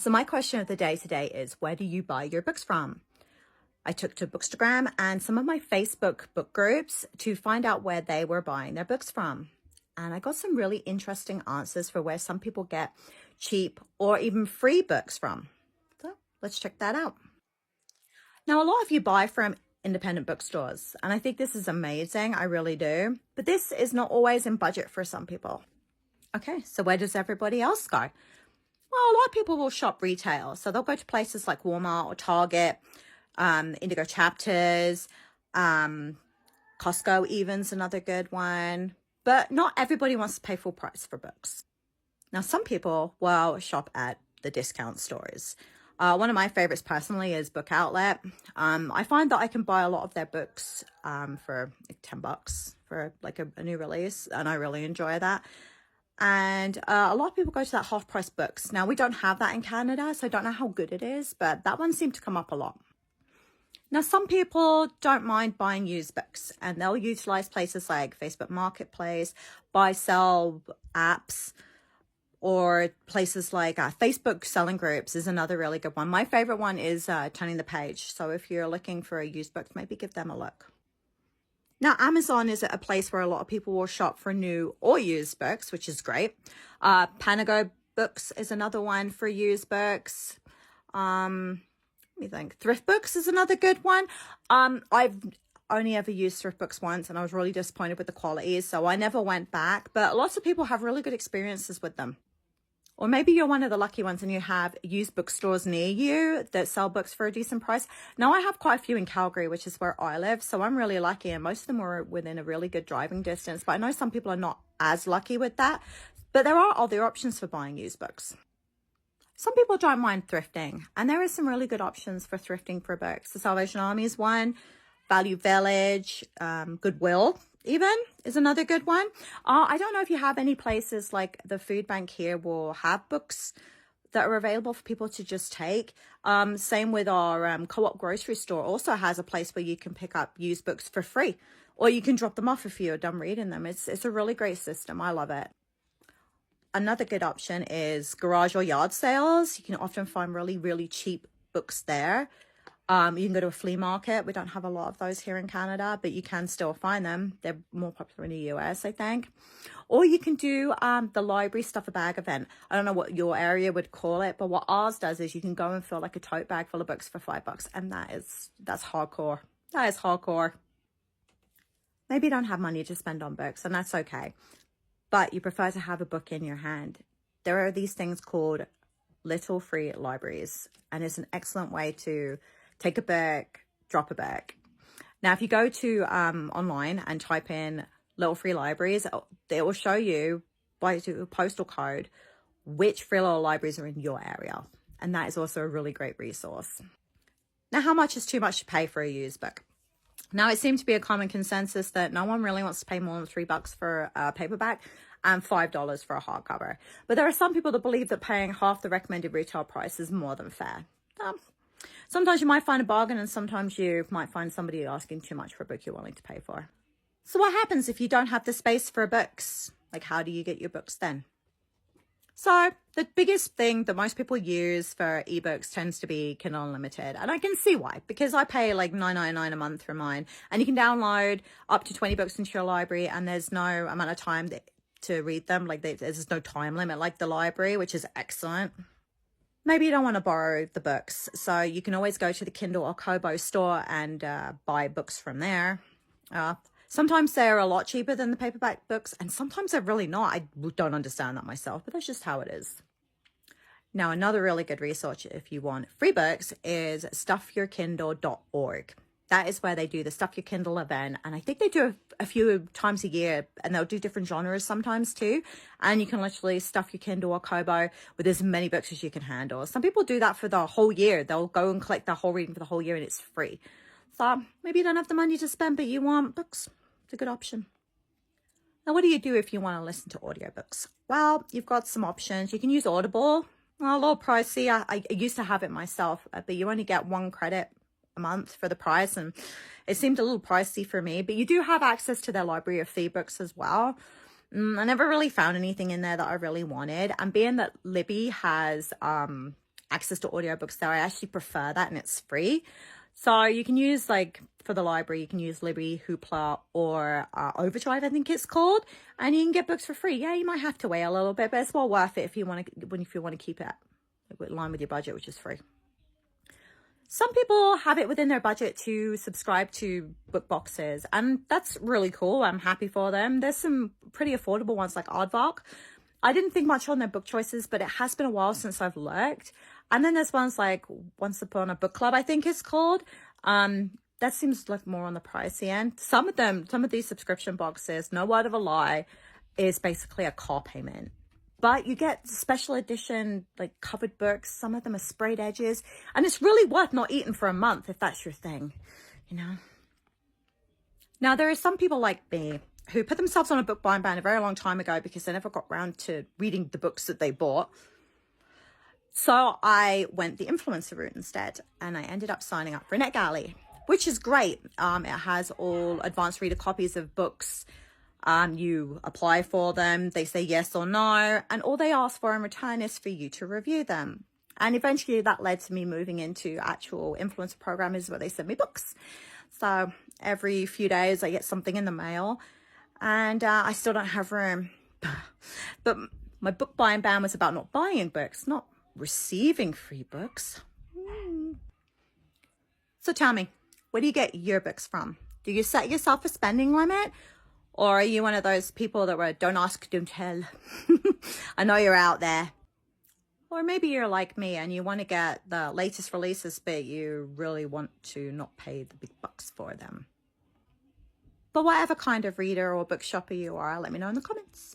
So my question of the day today is, where do you buy your books from? I took to Bookstagram and some of my Facebook book groups to find out where they were buying their books from. And I got some really interesting answers for where some people get cheap or even free books from. So let's check that out. Now, a lot of you buy from independent bookstores, and I think this is amazing. I really do. But this is not always in budget for some people. Okay, so where does everybody else go? Well, a lot of people will shop retail. So they'll go to places like Walmart or Target, Indigo Chapters, Costco even's another good one. But not everybody wants to pay full price for books. Now, some people will shop at the discount stores. One of my favorites personally is Book Outlet. I find that I can buy a lot of their books for like $10 for like a new release, and I really enjoy that. And a lot of people go to that half price books. Now, we don't have that in Canada, so I don't know how good it is, but that one seemed to come up a lot. Now, some people don't mind buying used books, and they'll utilize places like Facebook Marketplace, buy, sell apps, or places like Facebook selling groups is another really good one. My favorite one is Turning the Page. So if you're looking for a used book, maybe give them a look. Now, Amazon is a place where a lot of people will shop for new or used books, which is great. Panago Books is another one for used books. Let me think. Thrift Books is another good one. I've only ever used Thrift Books once, and I was really disappointed with the quality, so I never went back. But lots of people have really good experiences with them. Or maybe you're one of the lucky ones and you have used bookstores near you that sell books for a decent price. Now, I have quite a few in Calgary, which is where I live, so I'm really lucky, and most of them are within a really good driving distance. But I know some people are not as lucky with that. But there are other options for buying used books. Some people don't mind thrifting, and there are some really good options for thrifting for books. The Salvation Army is one, Value Village, Goodwill even is another good one. I don't know if you have any places like the food bank here will have books that are available for people to just take. Same with our co-op grocery store also has a place where you can pick up used books for free, or you can drop them off if you're done reading them. It's a really great system. I love it. Another good option is garage or yard sales. You can often find really, really cheap books there. You can go to a flea market. We don't have a lot of those here in Canada, but you can still find them. They're more popular in the US, I think. Or you can do the library stuff a bag event. I don't know what your area would call it, but what ours does is you can go and fill like a tote bag full of books for $5, and that's hardcore. That is hardcore. Maybe you don't have money to spend on books, and that's okay. But you prefer to have a book in your hand. There are these things called little free libraries, and it's an excellent way to take a book, drop a book. Now, if you go to online and type in little free libraries, it will show you by a postal code which free little libraries are in your area. And that is also a really great resource. Now, how much is too much to pay for a used book? Now, it seems to be a common consensus that no one really wants to pay more than $3 for a paperback and $5 for a hardcover. But there are some people that believe that paying half the recommended retail price is more than fair. Sometimes you might find a bargain, and sometimes you might find somebody asking too much for a book you're willing to pay for. So what happens if you don't have the space for books? Like, how do you get your books then? So the biggest thing that most people use for ebooks tends to be Kindle Unlimited. And I can see why, because I pay like $9.99 a month for mine, and you can download up to 20 books into your library, and there's no amount of time to read them. Like there's no time limit like the library, which is excellent. Maybe you don't want to borrow the books, so you can always go to the Kindle or Kobo store and buy books from there. Sometimes they're a lot cheaper than the paperback books, and sometimes they're really not. I don't understand that myself, but that's just how it is. Now, another really good resource if you want free books is stuffyourkindle.org. That is where they do the Stuff Your Kindle event, and I think they do a few times a year, and they'll do different genres sometimes too. And you can literally stuff your Kindle or Kobo with as many books as you can handle. Some people do that for the whole year. They'll go and collect the whole reading for the whole year, and it's free. So maybe you don't have the money to spend, but you want books. It's a good option. Now, what do you do if you want to listen to audiobooks? Well, you've got some options. You can use Audible. A little pricey. I used to have it myself, but you only get 1 credit a month for the price, and it seemed a little pricey for me. But you do have access to their library of free books as well. I never really found anything in there that I really wanted, and being that Libby has access to audiobooks there. I actually prefer that, and it's free. So you can use, like, for the library, you can use Libby, Hoopla, or Overdrive, I think it's called, and you can get books for free. Yeah, you might have to wait a little bit, but it's well worth it if you want to keep it in line with your budget, which is free. Some people have it within their budget to subscribe to book boxes, and that's really cool. I'm happy for them. There's some pretty affordable ones like Aardvark. I didn't think much on their book choices, but it has been a while since I've looked. And then there's ones like Once Upon a Book Club, I think it's called. That seems like more on the pricey end. Some of these subscription boxes, no word of a lie, is basically a car payment. But you get special edition, like, covered books. Some of them are sprayed edges. And it's really worth not eating for a month if that's your thing, you know. Now, there are some people like me who put themselves on a book buying ban a very long time ago because they never got around to reading the books that they bought. So I went the influencer route instead, and I ended up signing up for NetGalley, which is great. It has all advanced reader copies of books. You apply for them, they say yes or no, and all they ask for in return is for you to review them. And eventually that led to me moving into actual influencer programmers where they send me books. So every few days I get something in the mail, and I still don't have room. But my book buying ban was about not buying books, not receiving free books. So tell me, where do you get your books from? Do you set yourself a spending limit? Or are you one of those people that were don't ask, don't tell? I know you're out there. Or maybe you're like me and you want to get the latest releases, but you really want to not pay the big bucks for them. But whatever kind of reader or book shopper you are, let me know in the comments.